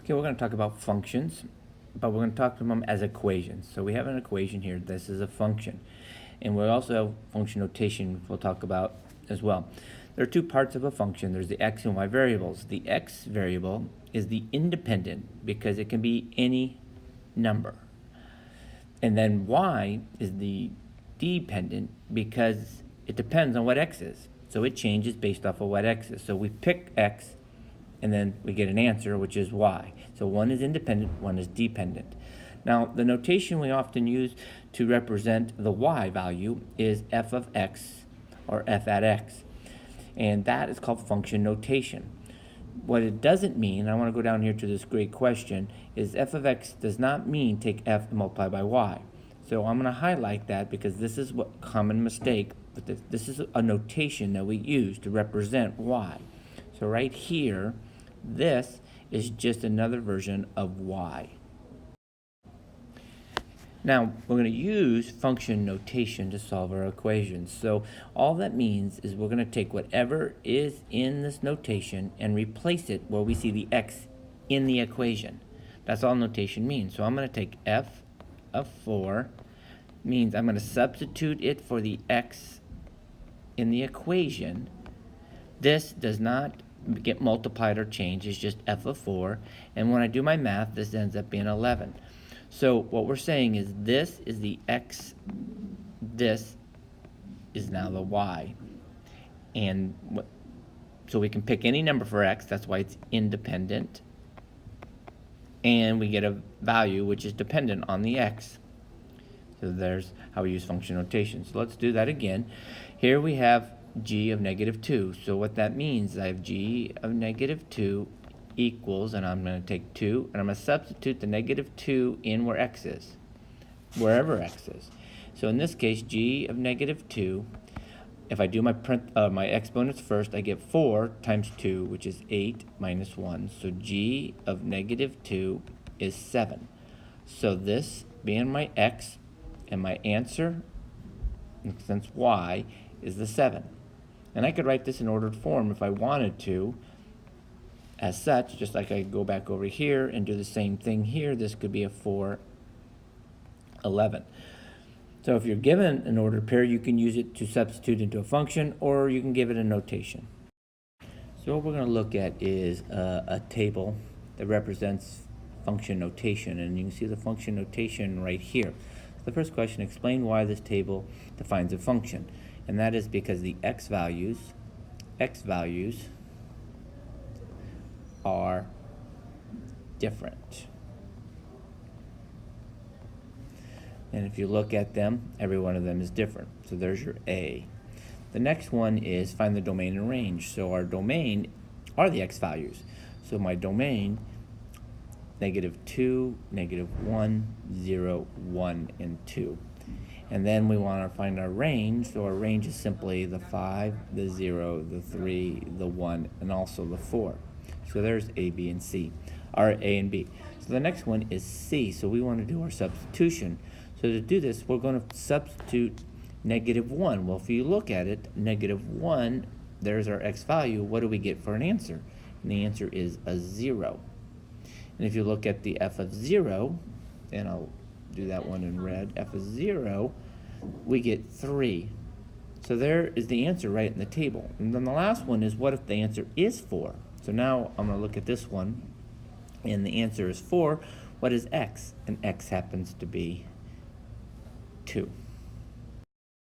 Okay, we're going to talk about functions, but we're going to talk to them as equations. So we have an equation here. This is a function. And we also have function notation we'll talk about as well. There are two parts of a function. There's the x and y variables. The x variable is the independent because it can be any number. And then y is the dependent because it depends on what x is. So it changes based off of what x is. So we pick x and then we get an answer, which is y. So one is independent, one is dependent. Now, the notation we often use to represent the y value is f of x, or f at x. And that is called function notation. What it doesn't mean, I want to go down here to this great question, is f of x does not mean take f and multiply by y. So I'm going to highlight that because this is what common mistake, but this is a notation that we use to represent y. So right here, this is just another version of y. Now, we're going to use function notation to solve our equations. So all that means is we're going to take whatever is in this notation and replace it where we see the x in the equation. That's all notation means. So I'm going to take f of 4, means I'm going to substitute it for the x in the equation. This does not get multiplied or changed, it's just f of 4. And when I do my math, this ends up being 11. So what we're saying is this is the x, this is now the y. And so we can pick any number for x, that's why it's independent. And we get a value which is dependent on the x. So there's how we use function notation. So let's do that again. Here we have g of negative 2. So what that means is I have g of negative 2 equals, and I'm going to take 2, and I'm going to substitute the negative 2 in where x is, wherever x is. So in this case, g of negative 2, if I do my exponents first, I get 4 times 2, which is 8 minus 1. So g of negative 2 is 7. So this being my x, and my answer, since y, is the 7. And I could write this in ordered form if I wanted to, as such, just like I go back over here and do the same thing here. This could be a 4, 11. So if you're given an ordered pair, you can use it to substitute into a function, or you can give it a notation. So what we're going to look at is a table that represents function notation, and you can see the function notation right here. The first question, explain why this table defines a function. And that is because the x values are different. And if you look at them, every one of them is different. So there's your A. The next one is find the domain and range. So our domain are the x values. So my domain, negative 2, negative 1, 0, 1, and 2. And then we want to find our range. So our range is simply the 5, the 0, the 3, the 1, and also the 4. So there's A, B, and C, or A and B. So the next one is C. So we want to do our substitution. So to do this, we're going to substitute negative 1. Well, if you look at it, negative 1, there's our x value. What do we get for an answer? And the answer is a 0. And if you look at the f of 0, and I'll do that one in red, f of 0, we get 3. So there is the answer right in the table. And then the last one is, what if the answer is 4? So now I'm going to look at this one, and the answer is 4. What is x? And x happens to be 2.